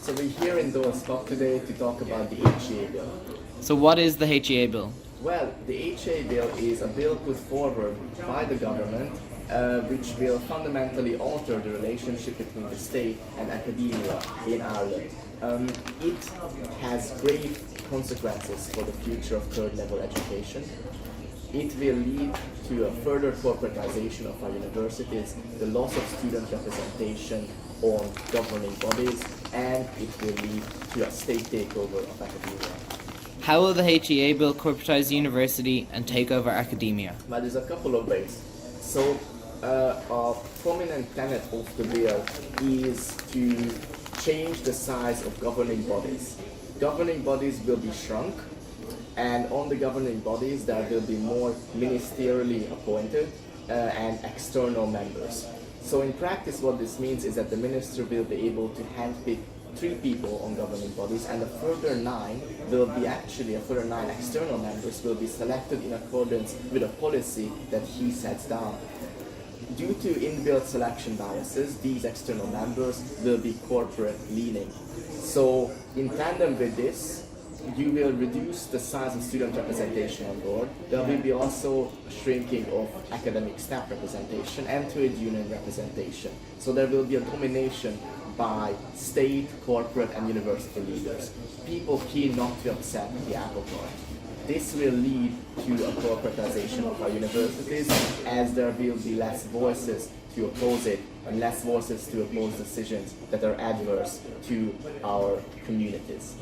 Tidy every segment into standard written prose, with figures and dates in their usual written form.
So we're here in Doyle today to talk about the HEA Bill. So what is the HEA Bill? Well, the HEA Bill is a bill put forward by the government which will fundamentally alter the relationship between the state and academia in Ireland. It has grave consequences for the future of third level education. It will lead to a further corporatization of our universities, the loss of student representation on governing bodies, and it will lead to a state takeover of academia. How will the HEA Bill corporatize the university and take over academia? Well, there's a couple of ways. So, a prominent tenet of the bill is to change the size of governing bodies. Governing bodies will be shrunk, and on the governing bodies there will be more ministerially appointed and external members. So in practice what this means is that the minister will be able to handpick 3 people on governing bodies, and a further 9 external members will be selected in accordance with a policy that he sets down. Due to inbuilt selection biases, these external members will be corporate leaning. So in tandem with this, you will reduce the size of student representation on board. There will be also a shrinking of academic staff representation and trade union representation. So there will be a domination by state, corporate and university leaders, people keen not to accept the apple cart. This will lead to a corporatization of our universities, as there will be less voices to oppose it and less voices to oppose decisions that are adverse to our communities.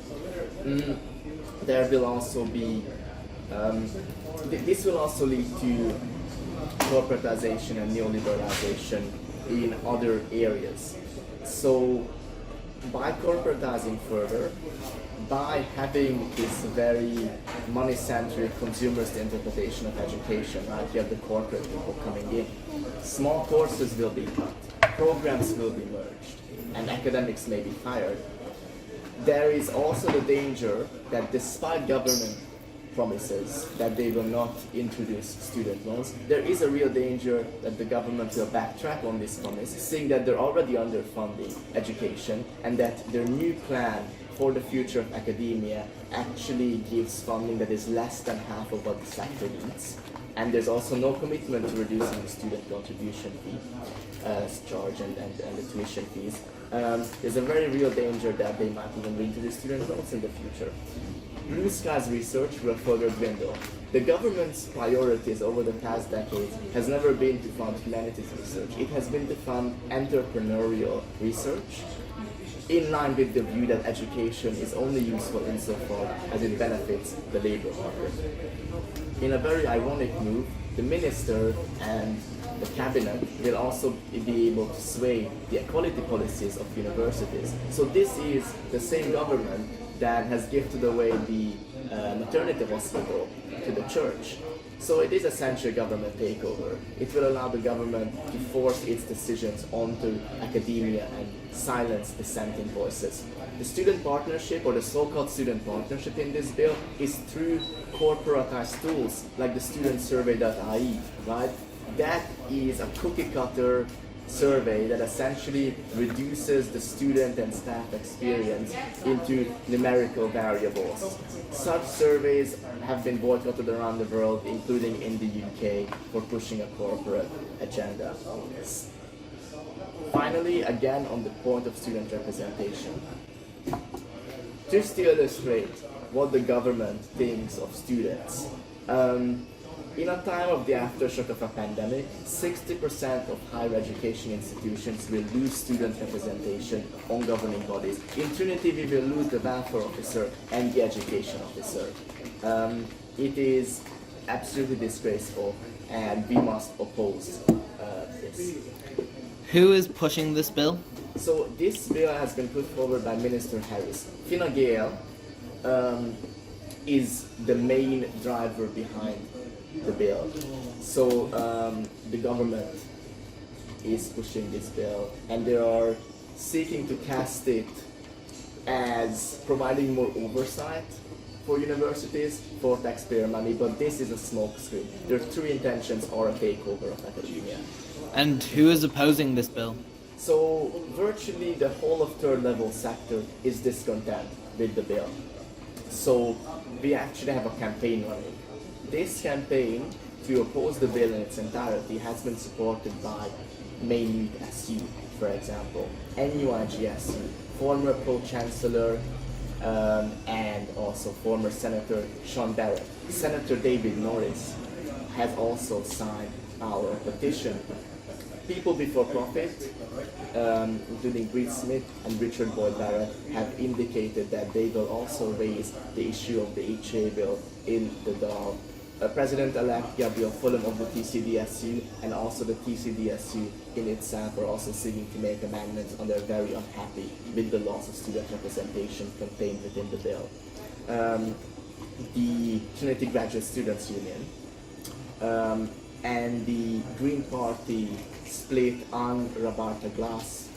There will also be, this will also lead to corporatization and neoliberalization in other areas. So by corporatizing further, by having this very money-centric, consumerist interpretation of education, right? You have the corporate people coming in. Small courses will be cut, programs will be merged, and academics may be fired. There is also the danger that despite government promises that they will not introduce student loans, there is a real danger that the government will backtrack on this promise, seeing that they're already underfunding education and that their new plan for the future of academia actually gives funding that is less than half of what the sector needs. And there's also no commitment to reducing the student contribution fee charge and the tuition fees. There's a very real danger that they might even reintroduce student loans in the future. Blue Sky's research will further dwindle. The government's priorities over the past decades has never been to fund humanities research. It has been to fund entrepreneurial research, in line with the view that education is only useful insofar as it benefits the labor market. In a very ironic move, the minister and the cabinet will also be able to sway the equality policies of universities. So this is the same government that has gifted away the maternity hospital to the church. So it is essentially a government takeover. It will allow the government to force its decisions onto academia and silence dissenting voices. The student partnership, or the so-called student partnership in this bill, is through corporatized tools like the studentsurvey.ie, right? That is a cookie-cutter survey that essentially reduces the student and staff experience into numerical variables. Such surveys have been boycotted around the world, including in the UK, for pushing a corporate agenda. Finally, again on the point of student representation. Just to illustrate what the government thinks of students, in a time of the aftershock of a pandemic, 60% of higher education institutions will lose student representation on governing bodies. In Trinity, we will lose the welfare officer and the education officer. It is absolutely disgraceful, and we must oppose this. Who is pushing this bill? So this bill has been put forward by Minister Harris. Fine Gael is the main driver behind the bill. So the government is pushing this bill, and they are seeking to cast it as providing more oversight for universities for taxpayer money, but this is a smokescreen. Their true intentions are a takeover of academia. And who is opposing this bill? So virtually the whole of third level sector is discontent with the bill. So we actually have a campaign running. This campaign to oppose the bill in its entirety has been supported by Maynooth SU, for example, NUIG former Pro-Chancellor and also former Senator Sean Barrett. Senator David Norris has also signed our petition. People before profit, including Reed Smith and Richard Boyd Barrett, have indicated that they will also raise the issue of the HEA bill in the Doyle. President-elect Gabriel Fulham of the TCDSU and also the TCDSU in itself are also seeking to make amendments, and they're very unhappy with the loss of student representation contained within the bill. The Trinity Graduate Students Union and the Green Party split on Roberta Glass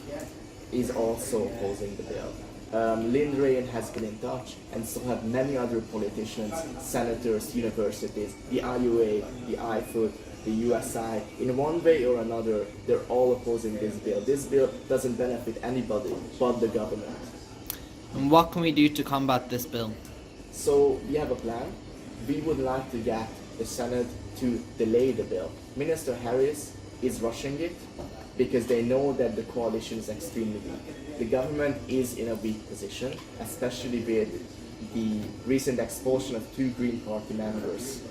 is also opposing the bill. Lynn Rain has been in touch, and so have many other politicians, senators, universities, the IUA, the IFUT, the USI. In one way or another, they're all opposing this bill. This bill doesn't benefit anybody but the government. And what can we do to combat this bill? So we have a plan. We would like to get the Senate to delay the bill. Minister Harris is rushing it because they know that the coalition is extremely weak. The government is in a weak position, especially with the recent expulsion of 2 Green Party members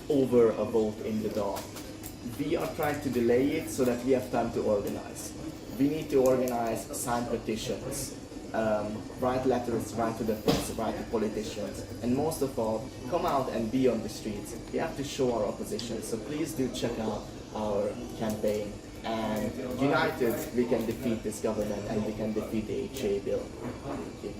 over a vote in the Dáil. We are trying to delay it so that we have time to organize. We need to organize, sign petitions, write letters, write to the press, write to politicians, and most of all, come out and be on the streets. We have to show our opposition, so please do check out our campaign. And united, we can defeat this government and we can defeat the HEA bill. Thank you.